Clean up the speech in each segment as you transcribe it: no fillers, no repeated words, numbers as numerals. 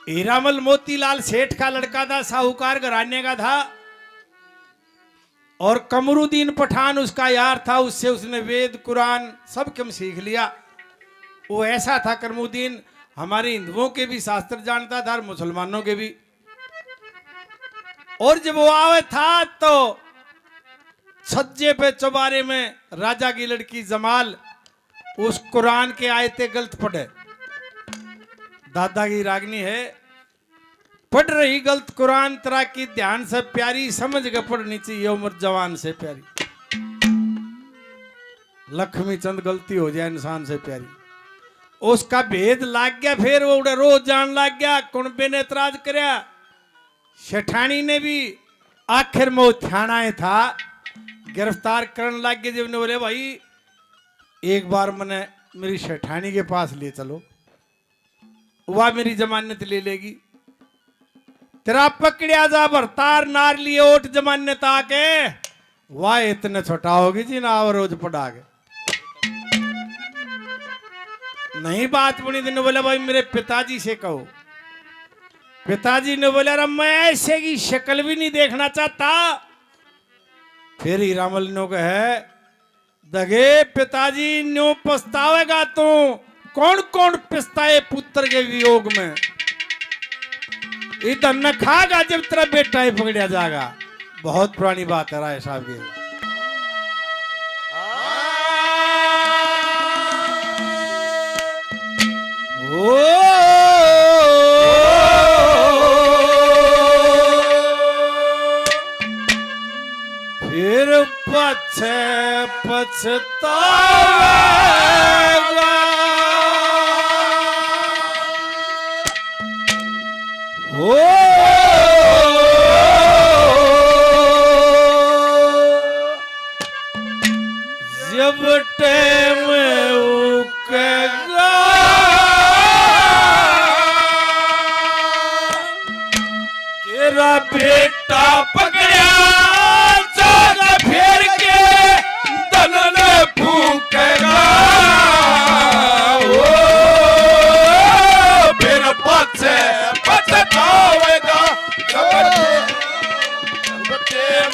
हीरामल मोतीलाल सेठ का लड़का था, साहूकार घराने का था, और कमरुद्दीन पठान उसका यार था। उससे उसने वेद कुरान सब कम सीख लिया। वो ऐसा था कमरुद्दीन, हमारे हिंदुओं के भी शास्त्र जानता था और मुसलमानों के भी। और जब वो आवे था तो छज्जे पे चौबारे में राजा की लड़की जमाल उस कुरान के आयते गलत पढ़े। दादा की रागनी है, पढ़ रही गलत कुरान तरह की ध्यान से प्यारी, समझ के पढ़नी चाहिए उम्र जवान से प्यारी। लक्ष्मी चंद गलती हो जाए इंसान से प्यारी। उसका भेद लाग गया, फिर वो रोज जान लाग गया। कुणबे ने एतराज करया, शेठानी ने भी आखिर में थाना था गिरफ्तार करने लग गए। जब ने बोले भाई एक बार मैंने मेरी शेठानी के पास ले चलो, वह मेरी जमानत ले लेगी। तेरा पकड़िया जा भरतार नार लिए ओट जमानत आके, वाह इतने छोटा होगी जी ना रोज पढ़ा के। नहीं बात बनी तो ने बोला भाई मेरे पिताजी से कहो। पिताजी ने बोला अरे मैं ऐसे की शक्ल भी नहीं देखना चाहता। फिर हीरामल ने कहे दगे पिताजी न्यू पछतावेगा तू, कौन कौन पछताए पुत्र के वियोग में। इधर न खागा जब तेरा बेटा ही पकड़िया जाएगा। बहुत पुरानी बात है राय साहब की। फिर पछतावेगा हो जब टाइम उकेगा तेरा बेटा पकड़िया जागा फेर के दलन फूकेगा। ओ फिर पछतावेगा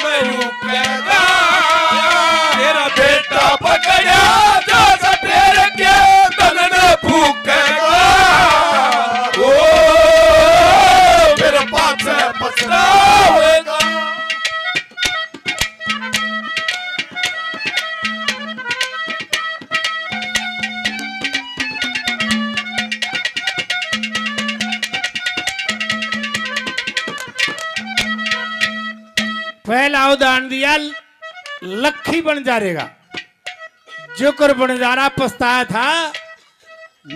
में रुकेगा। तेरा बेटा पकड़िया जागा फेर के दलन फूकेगा। ओ फिर पछतावेगा। पहला उदाहरण दिया लखी बन जाएगा, जो कर बन जा रहा पछताया था।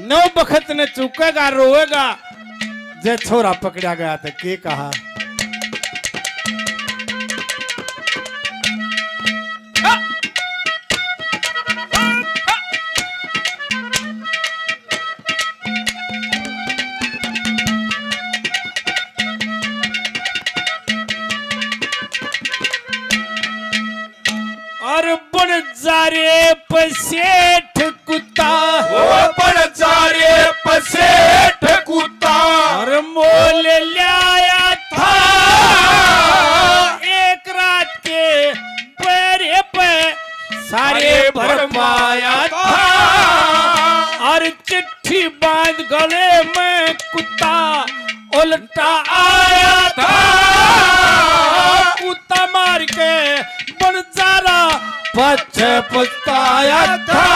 नौ बखत ने चुकेगा रोएगा, जे छोरा पकड़ा गया था के कहा। और बन जा रे पसेठ कुत्ता, बन जा रे पसेठ कुत्ता। और मोल लाया था एक रात के पैरे पे सारे भर पाया था। और चिट्ठी बांध गले में कुत्ता उल्टा आया था। कुत्ता मार के बनजारा पछताया था।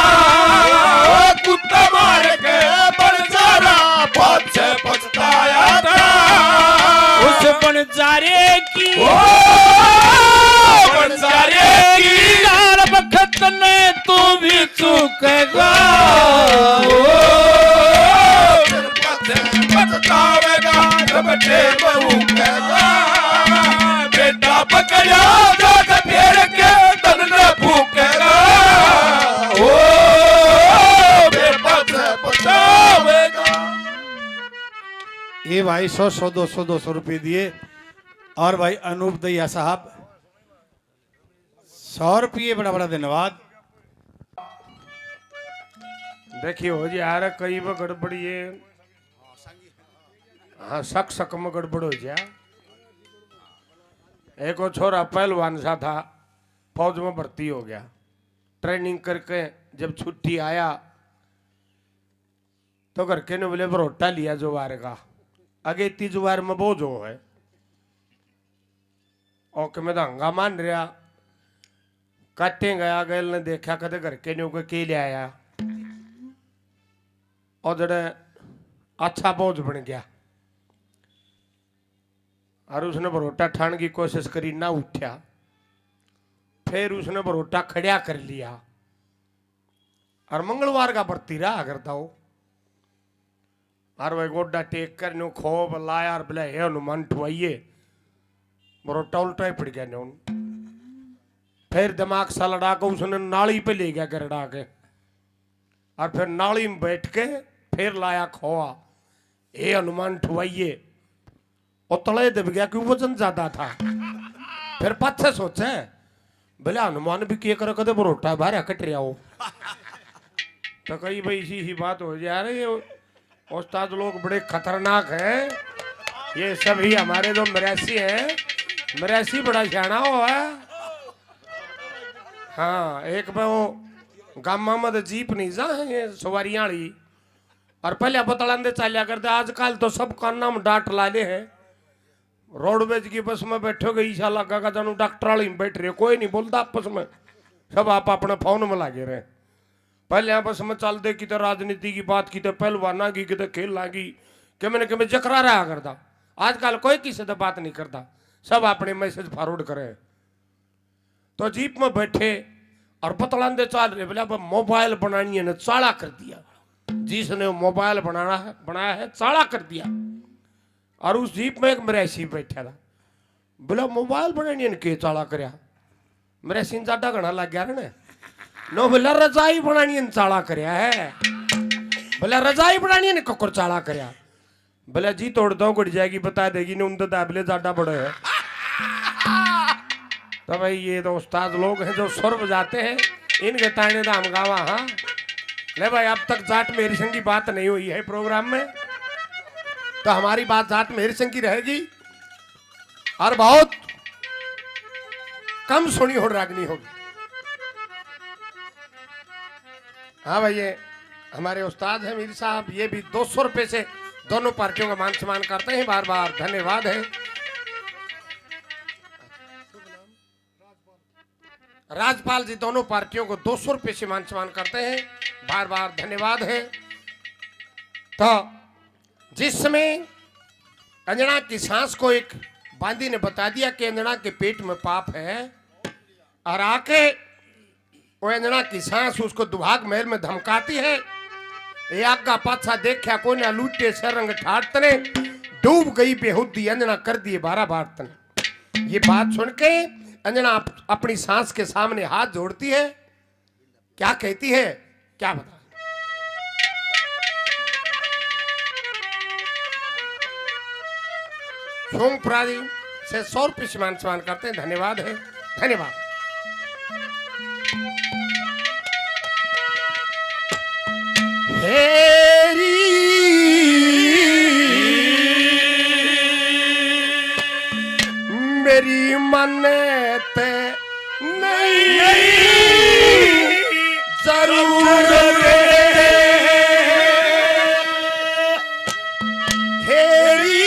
कुत्ता मार के बनजारा पछताया था। उस बनजारे की बनजारे की यार बखत ने तू भी चूकेगा। पछतावेगा जब टेम उकेगा। बेटा पकड़ा जाकर फेर के तन न फूकेगा। ओ बेटा पछतावेगा। ये भाई 100 200 रुपए दिए। और भाई अनूप दैया साहब 100 रुपये, बड़ा बड़ा धन्यवाद। देखिए हो जी यार कई गड़बड़ी है। हाँ शक शक में गड़बड़ हो गया। एक वो छोरा पहलवान सा था, फौज में भर्ती हो गया। ट्रेनिंग करके जब छुट्टी आया तो घर के ने बोले बरोटा लिया जुवार का, आगे इतनी जुवार में बोझ हो है और मैं तो हंगा मान रहा। काटे गया गैल ने देखा कदे घर के ने के ले आया और जड़े अच्छा बोझ बन गया और उसने बरोटा ठान की कोशिश करी, ना उठा। फिर उसने बरोटा खड़ा कर लिया और मंगलवार का भर्ती रहा करता हो। और वह गोड्डा टेक कर नो खोब लाया और बोले हे हनुमान ठुआइए, बरोटा उल्टा ही पड़ गया ने। फिर दिमाग सा लड़ा के उसने नाली पे ले गया गरड़ा के और फिर नाली में बैठ के फिर लाया खोआ, हे हनुमान ठुआइए। और तले दब गया क्यों वजन ज्यादा था। फिर पाछे सोचे बोले हनुमान भी क्या करे कदे बरोटा बाहर कट रहा हो। तो कही भाई इसी ही बात हो जा रही है, उस्ताद लोग बड़े खतरनाक हैं। ये सभी हमारे जो मरासी हैं, मरासी बड़ा सियाना हो है। हाँ एक पे वो गामा में जीप नहीं जा है ये सवारियां वाली, और पहले बतलांदे चालिया करते। आजकल तो सब काना में डांट लाले हैं। रोडवेज की बस में बैठोगे ईशा लगा का जानू डॉक्टर वाली में बैठ रहे, कोई नहीं बोलता आपस में, सब आप अपने फोन में लागे रहे। पहले आपस में चल दे, कितने राजनीति की बात की, पहलवाना की, कितने खेल लागी, कि मैंने जकरा रहा करता। आजकल कोई किसी से बात नहीं करता, सब अपने मैसेज फॉरवर्ड करे। तो जीप में बैठे और बतलांदे चल रहे, बोले अब मोबाइल बनानी है ना, चाड़ा कर दिया। जिसने मोबाइल बनाया है चाड़ा कर दिया। और उस जीप में एक मरासी बैठा था, बोला मोबाइल बनानी है के चाड़ा करया। मरासी ज्यादा घना लग गया ना, नो बोला रजाई बनानी है चाड़ा करया है। बोला रजाई बनानी है ककुर चाड़ा करया। बोला जी तोड़ दो गुड़ जाएगी, बता देगी ने उनके दाबले ज्यादा बड़े है। तो भाई ये तो उस्ताद लोग हैं जो सुर बजाते हैं, इनके ताने दाम गावा। हाँ ले भाई, अब तक जाट मेरी संग की बात नहीं हुई है प्रोग्राम में, तो हमारी बात जाट मेरी संग की रहेगी और बहुत कम सुनी हो रागनी होगी। हाँ भाई ये हमारे उस्ताद हैं मीर साहब, ये भी 200 रुपए से दोनों पार्टियों का मान सम्मान करते हैं, बार बार धन्यवाद है। राजपाल जी दोनों पार्टियों को 200 रुपए से मान सम्मान करते हैं, बार बार धन्यवाद है। तो जिसमें अंजना की सांस को एक बांदी ने बता दिया कि अंजना के पेट में पाप है, और आके वो अंजना की सांस उसको दुभाग महल में धमकाती है। ये आगा पाछा देखा को ना लूटे सरंग ठाटने, डूब गई बेहुदी अंजना कर दिए 12 बार। ये बात सुन के अंजना अपनी सांस के सामने हाथ जोड़ती है, क्या कहती है क्या बता। सोमपुरारी से 100 रुपये सम्मान करते हैं, धन्यवाद है, धन्यवाद। हेरी मेरी मन्नत नहीं जरूर हेरी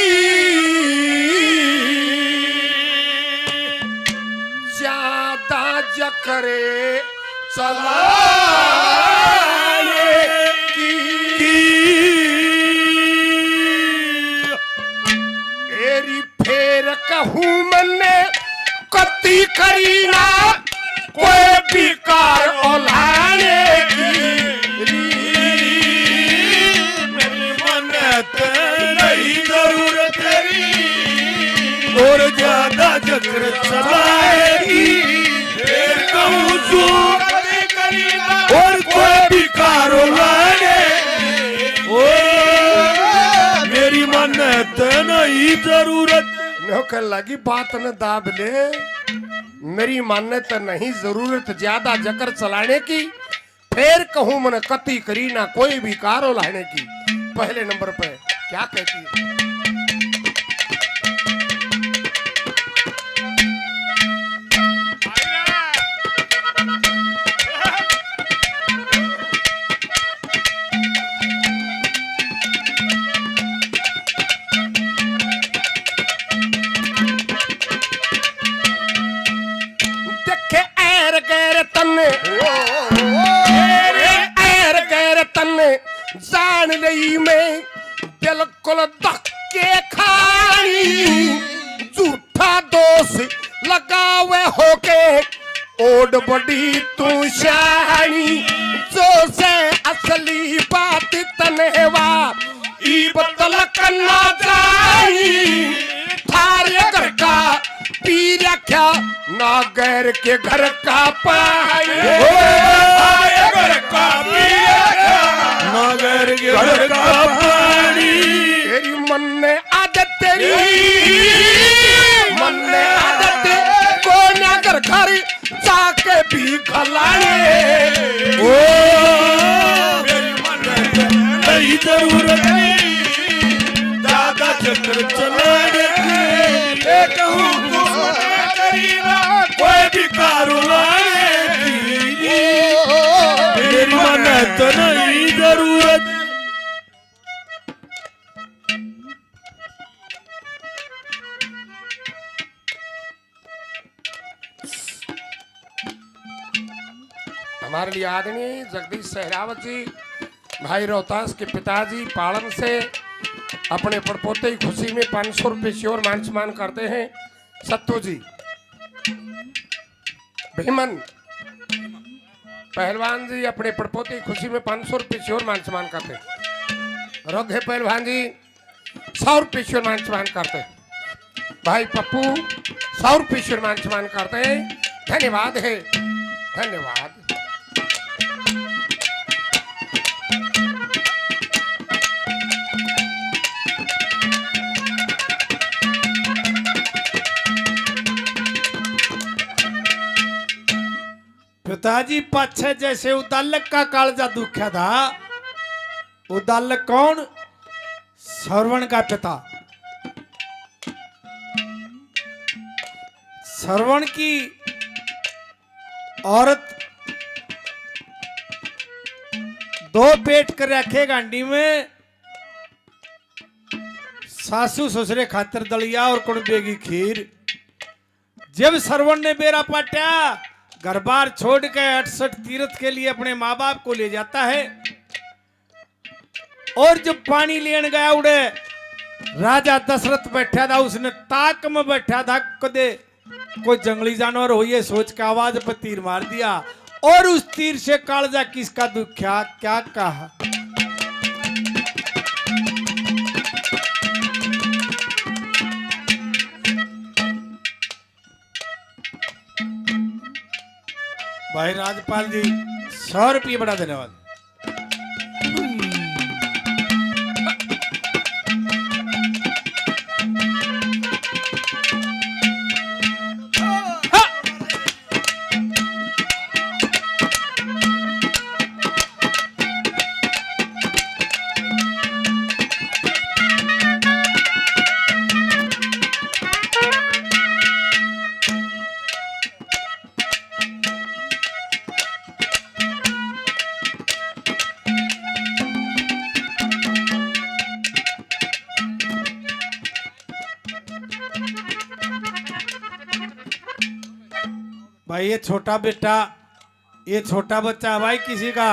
ज्यादा जकरे चला कहूँ मन्ने कत्ती करीना कोई बिकार ओलाने की मेरी मन्नत नहीं जरूरत तेरी, और ज्यादा जकर चलाएगी। फिर कहूँ जो और कोई बिकार ओलाने, मेरी मन्नत नहीं जरूरत। नौकर लगी बात न दाब ले, मेरी मान्यता नहीं जरूरत ज्यादा जकर चलाने की। फिर कहूं मन कती करी ना कोई भी कारो लाने की। पहले नंबर पे क्या कहती है जिंदगी में बिल्कुल धक्के खाई, झूठा दोष लगावे होके ओड बड़ी तू शानी, जो से असली बात तनेवा ई बदल करना जाई, थारे घर का पी रखा ना गैर के घर का पाई, थारे घर का पी रखा नगर के घर का पानी। तेरी मन ने आदत तेरी मन ने आदत को ना घर घर जाके भी खलाए, ओ मेरी मन्नत नहीं जरूरत ज्यादा चक्कर चलाने की, कहूँ कोई भी कारोबार की, मेरी मन्नत नहीं जरूरत। हमारे लिए आदरणीय जगदीश सहरावत जी, भाई रोहतास के पिताजी पालन से अपने पड़पोते की खुशी में 500 रुपये श्योर मान सम्मान करते हैं। सत्तू जी, भीमन पहलवान जी अपने पड़पोते की खुशी में 500 रुपये श्योर मान सम्मान करते हैं। रोगे पहलवान जी 100 रुपये श्योर मान सम्मान करते हैं। भाई पप्पू 100 रुपये श्योर मान सम्मान करते हैं। धन्यवाद है, धन्यवाद। पिताजी पाछे जैसे उदालक का कालजा दुख्या था, उदालक कौन? श्रवण का पिता। श्रवण की औरत 2 पेट कर रखे गांडी में, सासू ससुरे खातिर दलिया और कुड़बे की खीर। जब श्रवण ने बेरा पाटा, घर बार छोड़ के 68 तीर्थ के लिए अपने माँ बाप को ले जाता है, और जब पानी लेने गया उड़े, राजा दशरथ बैठा था, उसने ताक में बैठा था, कदे कोई जंगली जानवर हो ये सोच के आवाज पर तीर मार दिया, और उस तीर से कालजा किसका दुख्या क्या कहा। भाई राजपाल जी 100 रुपये बड़ा धन्यवाद। भाई ये छोटा बेटा, ये छोटा बच्चा भाई किसी का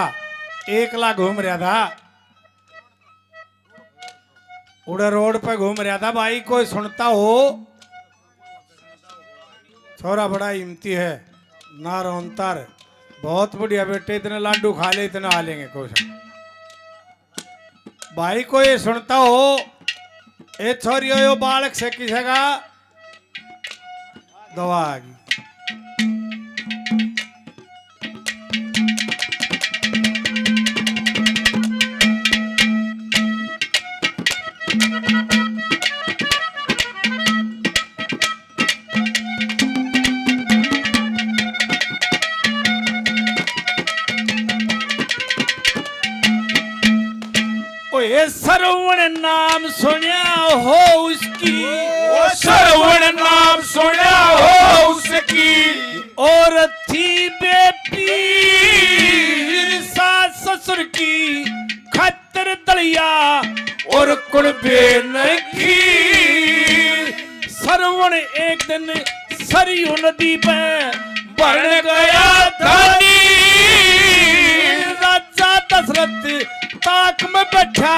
1 लाख घूम रहा था, उड़े रोड पे घूम रहा था। भाई कोई सुनता हो, छोरा बड़ा हिम्मती है, ना रोनतर, बहुत बढ़िया बेटे, इतने लाडू खा ले, इतना खा लेंगे कुछ। भाई को ये सुनता हो, ए छोरी यो बालक से किसी का दवा आ गई। श्रवण नाम सुनिया हो उसकी, श्रवण नाम सुना हो उसकी, और थी बेटी सास ससुर की खतर दलिया और कुड़बे नखी। श्रवण एक दिन सरयू नदी पे बन गया धनी, राजा दशरथ ताक में बैठा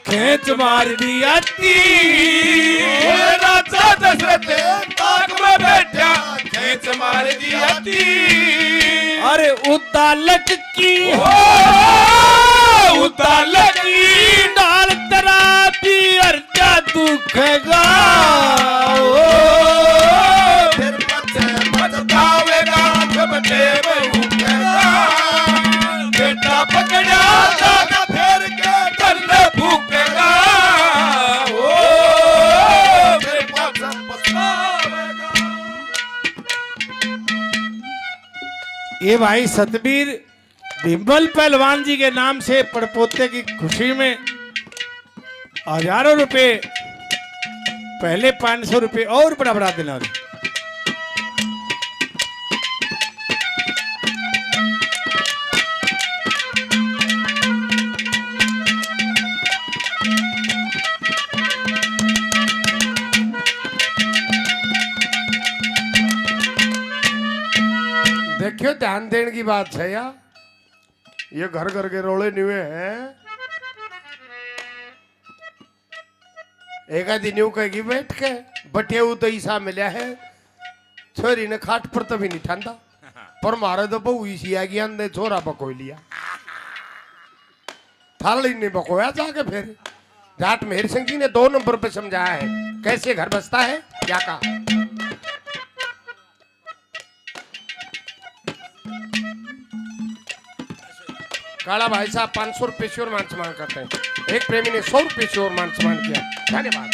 खेच मार दिया तीर। राजा दशरथ ताक में बैठा खेच मार दिया तीर। अरे उदालक की उदालक की डाल तरा भी अर्जा दुखेगा। फिर पछतावेगा जब देव उठेगा। बेटा पकड़ा जागा फेर के करने भूखेगा। फिर पछतावेगा। ये भाई सतबीर बिम्बल पहलवान जी के नाम से पड़पोते की खुशी में हजारों रुपए, पहले 500 रुपए और बढ़ा देना। देखियो ध्यान देने की बात है यार, ये घर घर के रोले न्यूए हैं। एक आदि न्यू कहेगी बैठ के बटिया तो ईसा मिला है। छोरी ने खाट पर तभी नहीं ठंडा, पर मारे तो बहु इसी आ गया ने छोरा बको लिया। थाली ने बकोया जाके फिर जाट मेहर सिंह जी ने 2 नंबर पे समझाया है कैसे घर बसता है क्या कहा। काला भाई साहब 500 रुपये श्योर मान सम्मान करते हैं। एक प्रेमी ने 100 रुपये श्योर मान सम्मान किया, धन्यवाद।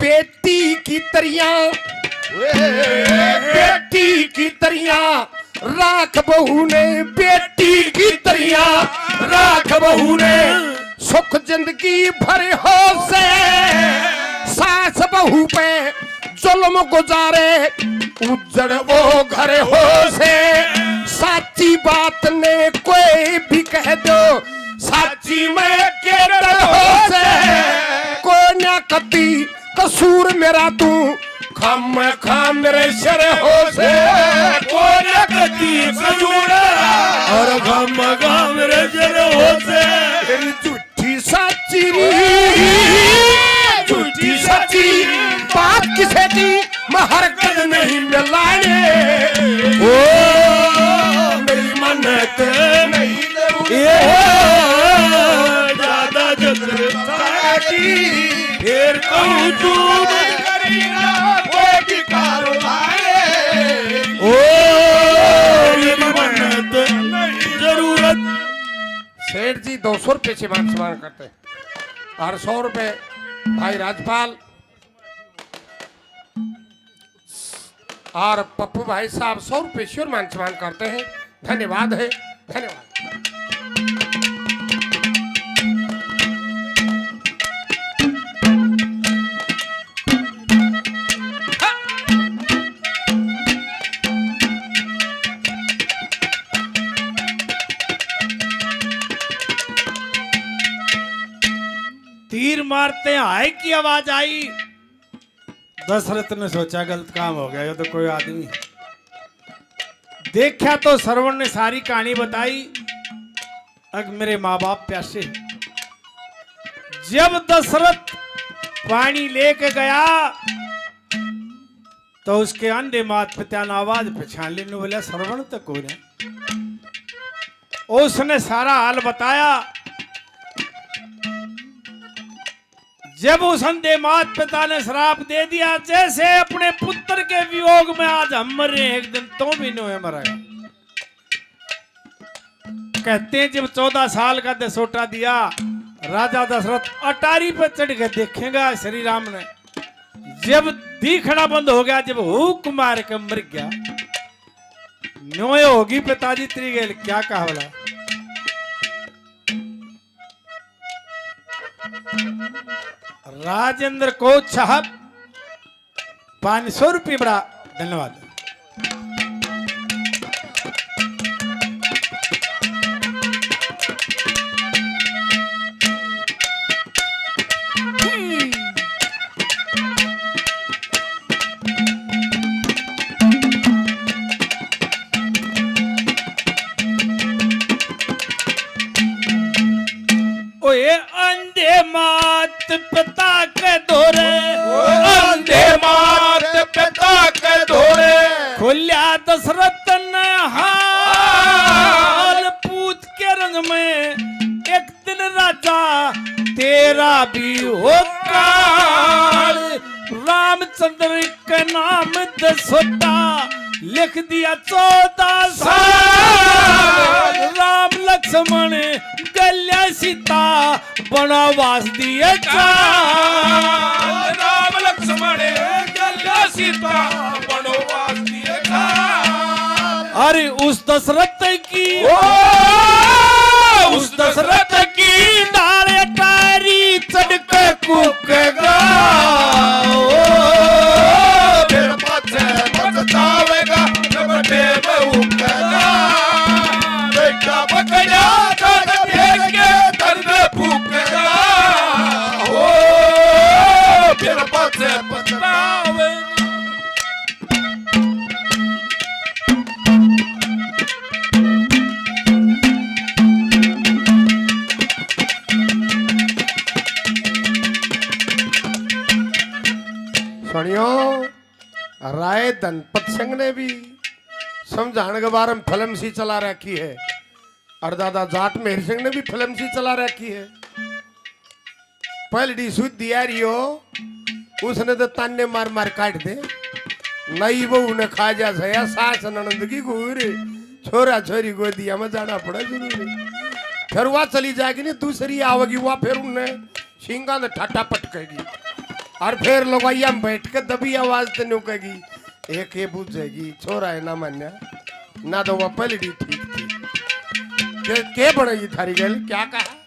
बेटी की तरिया, बेटी की तरिया राख बहू ने, बेटी की तरिया राख बहू ने। सुख जिंदगी भर हो से सास बहू पे जुल्म गुजारे, उजड़ वो घर हो से। साची बात ने कोई भी कह दो, साची में के डर हो से। कोई ना कती कसूर मेरा तू, खम खम मेरे शर हो से। कोई न कती कसूर और गम गम रे जर हो से। झूठी सच्ची, झूठी सच्ची बात किसे की मैं हरकत नहीं मिलाने। ओ मेरी मन्नत नहीं ये ज्यादा जज्बा की फिर कहूँ झूठ करीना कोई भी कारोबार। ओ मेरी मन्नत जरूरत। सेठ जी 200 रुपये से मान सम्मान करते हैं और 100 रुपये भाई राजपाल और पप्पू भाई साहब 100 रुपये श्योर मान सम्मान करते हैं, धन्यवाद है, धन्यवाद। तीर मारते हाय की आवाज आई। दशरथ ने सोचा गलत काम हो गया, ये तो कोई आदमी। देखा तो श्रवण ने सारी कहानी बताई। अग मेरे माँ बाप प्यासे। जब दशरथ पानी लेके गया तो उसके अंधे मात पिता ने आवाज पहचान लेने बोला श्रवण तक हो रहा। उसने सारा हाल बताया। जब उस अंधे मात पिता ने श्राप दे दिया, जैसे अपने पुत्र के वियोग में आज हम मर रहे हैं, एक दिन तो भी नहीं मरेगा। कहते हैं जब 14 साल का दसोटा दिया, राजा दशरथ अटारी पर चढ़ के देखेगा श्री राम ने। जब दिखना बंद हो गया, जब हुक मार के मर गया, न्योय होगी पिताजी तेरी गेल क्या कहा बोला। राजेंद्र को साहब 500 रुपये बड़ा धन्यवाद। ताके धोरे खोल्या दशरथ ने हाल पूछ के रंग में एक दिन राजा तेरा भी हो काल रामचंद्र के नाम दसोटा लिख दिया 14 साल राम लक्ष्मण गल्या सीता वनवास दिए चाल राम लक्ष्मण गल्या सीता वनवास दिए चाल अरे उस दशरथ की उस दशरथ की डाल टारी चढ़क कुकगा फिर पाछे पछतावेगा जब टेम उकेगा बेटा पकड़ा चाट फेंक के धर में फूकेगा ओ फिर पाछे पछतावेगा सुनियो राय धनपत सिंह ने भी समझाने के बारे में फिल्म सी चला रखी है और दादा जाट मेहर सिंह ने भी फिल्म सी चला रखी है पहली सुध दिया रियो उसने तो ताने मार मार काट दे नई बहू ने खा जा सया सास ननद की घूरे छोरा छोरी गोदिया में जाना पड़ा जरूरी फिर वह चली जाएगी नहीं दूसरी आवेगी वह फिर उन्हें सिंगा ने ठाटा पटकेगी और फिर लोग में बैठ के दबी आवाज तो नुकेगी एक ये पूछेगी छोरा है ना मान्या ना तो वह पहली ठीक थी के बनेगी थारी गल क्या कहा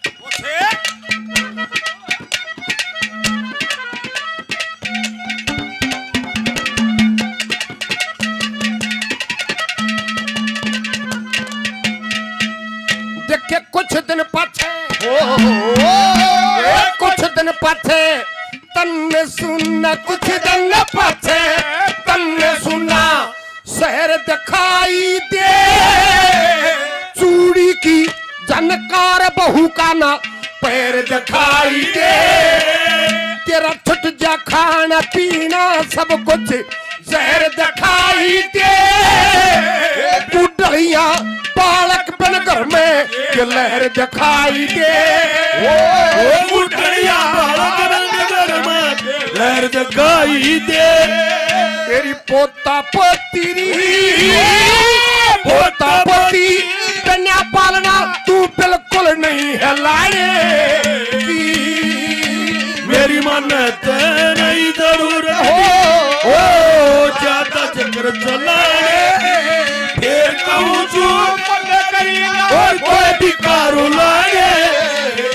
देखे कुछ दिन पाछे कुछ दिन पाछे तन्ने सुनना कुछ दिन पाछे तन्ने सुनना शहर दिखाई दे चूड़ी की जानकार बहू का ना पैर दिखाई दे तेरा छुट जा खाना पीना सब कुछ जहर दिखाई दे बुढ़िया बालक बन घर में के लहर दिखाई दे बुढ़िया बालक बन घर में लहर दिखाई दे तेरी पोता पोती पोता पोती कन्या पालना तू बिल्कुल नहीं है लाए मेरी मन्नत नहीं जरूर हो ज्यादा चक्कर चलाए फिर कहूँ चूप और कोई भी कारू लाए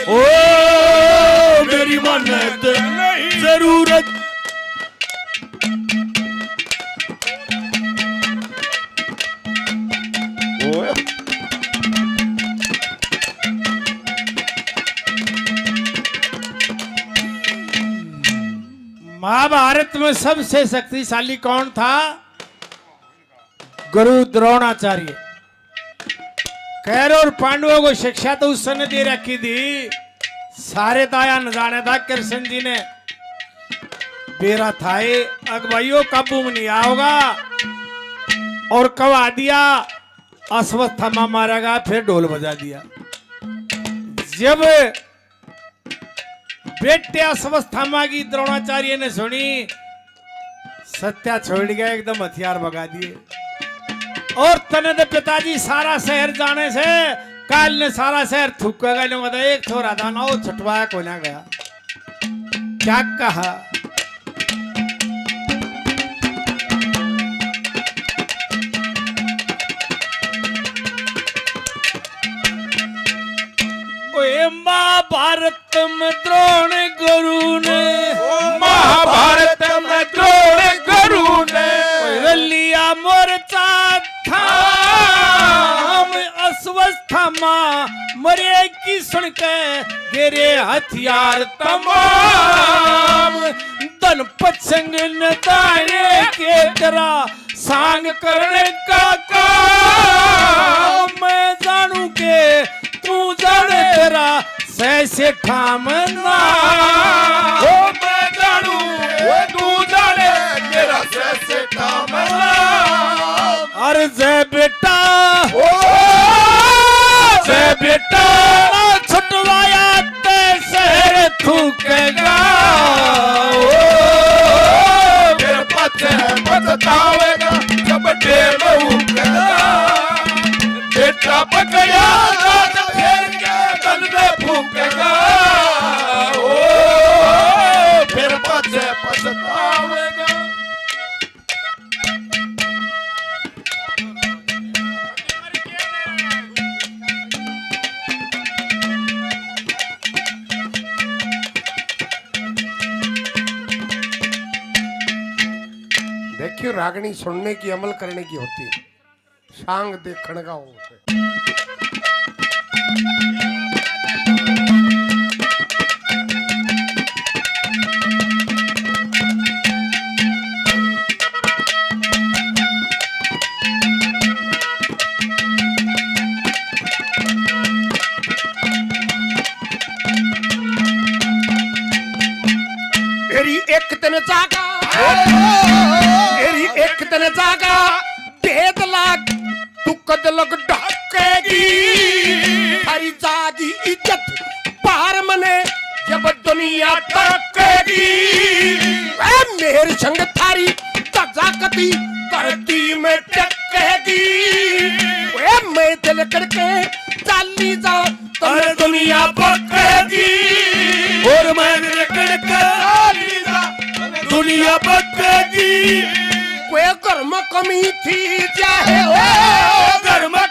ओ मेरी मन्नत जरूरत महाभारत में सबसे शक्तिशाली कौन था गुरु द्रोणाचार्य कौरव और पांडवों को शिक्षा तो उस समय दे रखी थी सारे ताया न जाने था कृष्ण जी ने बेरा थाए अगवाइयों काबू में नहीं आओगा और कवा दिया अश्वत्थामा मारेगा फिर ढोल बजा दिया जब बेटे अश्वत्थामा की द्रोणाचार्य ने सुनी सत्या छोड़ गया एकदम हथियार भगा दिए और तने तो पिताजी सारा शहर जाने से काल ने सारा शहर थूकेगा नहीं एक छोरा था ना वो छुटवाया को ना गया क्या कहा महाभारत में द्रोण गुरु ने महाभारत में द्रोण गुरु ने लिया मोर्चा था अश्वत्थामा मरे की सुन के गिरे हथियार तमाम धनपत सिंह ने दाने के तेरा सांग करने का काम मैं जानू के तू जाने तेरा सैसे ठामना ओ मैं जानू तू जाने तेरा सैसे पछतावेगा जब टेम उगेगा बेटा पकड़ा तो फिर के तन में फूकेगा ओ फिर पछे पछतावेगा देखियो रागनी सुनने की अमल करने की होती है सांग देखने का होता है मेरी एक दिन जागा मेरी एक दिन जागा भेद लाग तू कद लग ढकेगी हरी जागी इज्जत पार मने जब दुनिया तकेगी ए मेरे संग थारी तजाकती धरती में टकेगी ए मैं दिल करके चाली जा तब दुनिया पकेगी और मैं करके दुनिया बकेगी कोई घर में कमी थी चाहे घर में